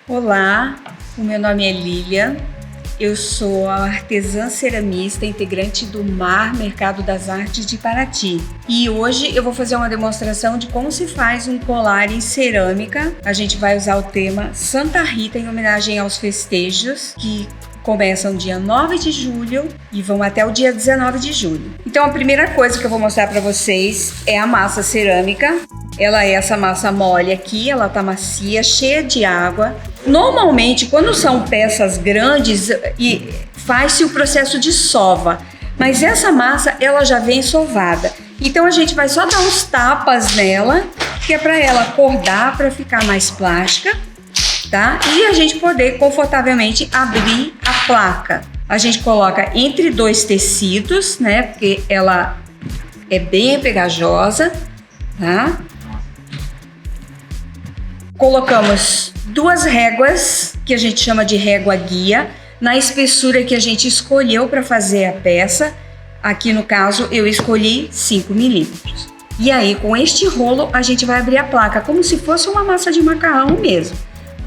Olá, o meu nome é Lília, eu sou a artesã ceramista integrante do MAR Mercado das Artes de Paraty. E hoje eu vou fazer uma demonstração de como se faz um colar em cerâmica. A gente vai usar o tema Santa Rita em homenagem aos festejos que começam dia 9 de julho e vão até o dia 19 de julho. Então a primeira coisa que eu vou mostrar para vocês é a massa cerâmica. Ela é essa massa mole aqui, ela tá macia, cheia de água. Normalmente, quando são peças grandes, faz-se o processo de sova, mas essa massa ela já vem sovada. Então a gente vai só dar uns tapas nela, que é para ela acordar, para ficar mais plástica, tá? E a gente poder confortavelmente abrir a placa. A gente coloca entre dois tecidos, né? Porque ela é bem pegajosa, tá? Colocamos duas réguas, que a gente chama de régua guia, na espessura que a gente escolheu para fazer a peça. Aqui no caso eu escolhi 5 milímetros. E aí com este rolo a gente vai abrir a placa, como se fosse uma massa de macarrão mesmo,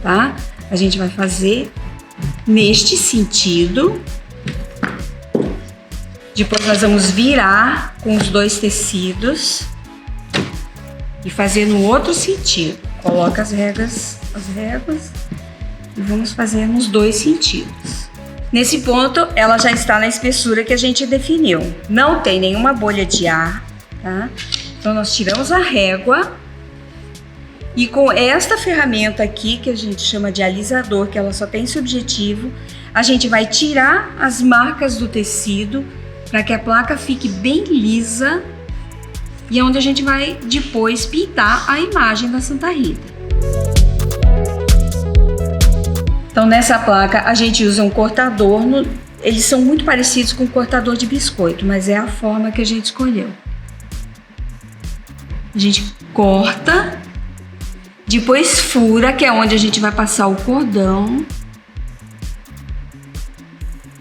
tá? A gente vai fazer neste sentido. Depois nós vamos virar com os dois tecidos e fazer no outro sentido. Coloca as réguas e vamos fazer nos dois sentidos. Nesse ponto, ela já está na espessura que a gente definiu. Não tem nenhuma bolha de ar, tá? Então, nós tiramos a régua e com esta ferramenta aqui, que a gente chama de alisador, que ela só tem esse objetivo, a gente vai tirar as marcas do tecido para que a placa fique bem lisa. E é onde a gente vai depois pintar a imagem da Santa Rita. Então nessa placa a gente usa um cortador, eles são muito parecidos com o cortador de biscoito, mas é a forma que a gente escolheu. A gente corta, depois fura, que é onde a gente vai passar o cordão.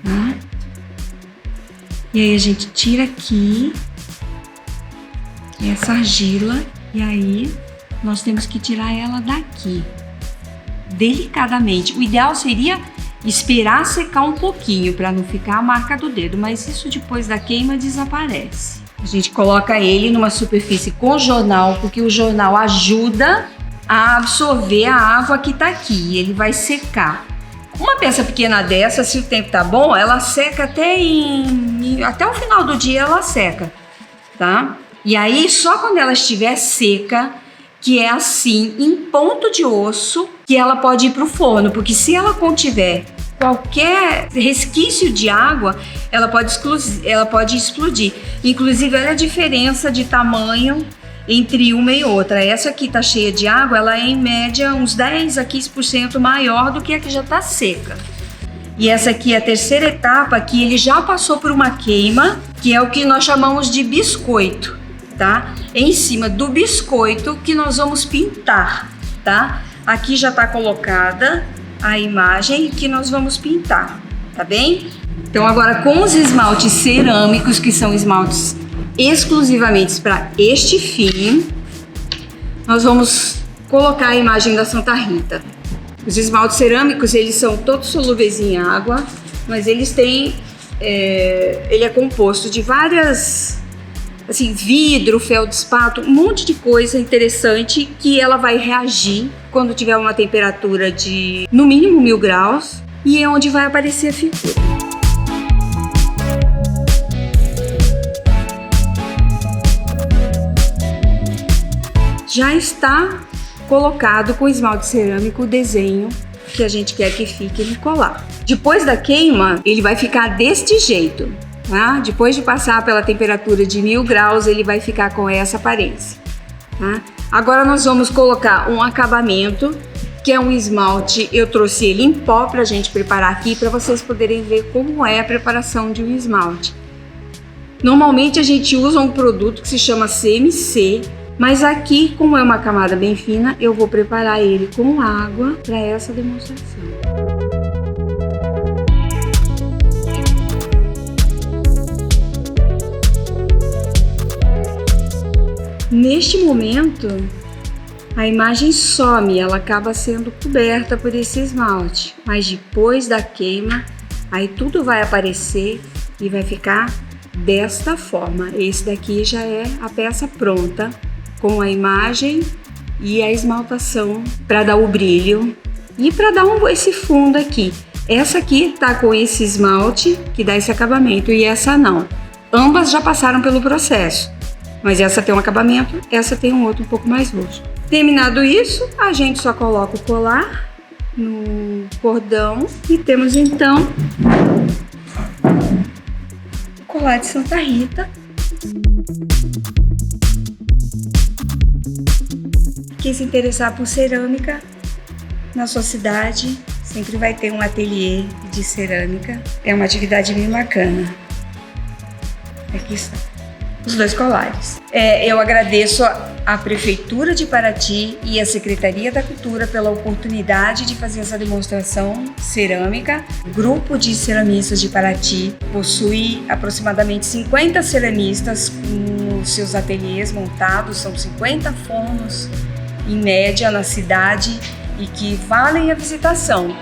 Tá? E aí a gente tira aqui essa argila e aí nós temos que tirar ela daqui delicadamente. O ideal seria esperar secar um pouquinho para não ficar a marca do dedo, mas isso depois da queima desaparece. A gente coloca ele numa superfície com jornal, porque o jornal ajuda a absorver a água que tá aqui, ele vai secar. Uma peça pequena dessa, se o tempo tá bom, ela seca até o final do dia, ela seca, tá? E aí, só quando ela estiver seca, que é assim, em ponto de osso, que ela pode ir para o forno. Porque se ela contiver qualquer resquício de água, ela pode explodir. Inclusive, olha a diferença de tamanho entre uma e outra. Essa aqui tá cheia de água, ela é em média uns 10 a 15% maior do que a que já tá seca. E essa aqui é a terceira etapa, que ele já passou por uma queima, que é o que nós chamamos de biscoito. Tá? Em cima do biscoito que nós vamos pintar, tá? Aqui já está colocada a imagem que nós vamos pintar, tá bem? Então agora com os esmaltes cerâmicos, que são esmaltes exclusivamente para este fim, nós vamos colocar a imagem da Santa Rita. Os esmaltes cerâmicos, eles são todos solúveis em água, mas eles têm, ele é composto de várias, assim, vidro, feldspato, um monte de coisa interessante que ela vai reagir quando tiver uma temperatura de no mínimo 1000 graus e é onde vai aparecer a figura. Já está colocado com esmalte cerâmico o desenho que a gente quer que fique no colar. Depois da queima, ele vai ficar deste jeito. Tá? Depois de passar pela temperatura de 1000 graus, ele vai ficar com essa aparência. Tá? Agora nós vamos colocar um acabamento, que é um esmalte. Eu trouxe ele em pó para a gente preparar aqui, para vocês poderem ver como é a preparação de um esmalte. Normalmente a gente usa um produto que se chama CMC, mas aqui, como é uma camada bem fina, eu vou preparar ele com água para essa demonstração. Neste momento, a imagem some, ela acaba sendo coberta por esse esmalte. Mas depois da queima, aí tudo vai aparecer e vai ficar desta forma. Esse daqui já é a peça pronta, com a imagem e a esmaltação para dar o brilho e para dar esse fundo aqui. Essa aqui tá com esse esmalte que dá esse acabamento e essa não. Ambas já passaram pelo processo, mas essa tem um acabamento, essa tem um outro um pouco mais roxo. Terminado isso, a gente só coloca o colar no cordão e temos então o colar de Santa Rita. Quem se interessar por cerâmica na sua cidade, sempre vai ter um ateliê de cerâmica. É uma atividade bem bacana. Aqui estão os 2 colares. Eu agradeço a Prefeitura de Paraty e a Secretaria da Cultura pela oportunidade de fazer essa demonstração cerâmica. O grupo de ceramistas de Paraty possui aproximadamente 50 ceramistas com os seus ateliês montados. São 50 fornos em média na cidade e que valem a visitação.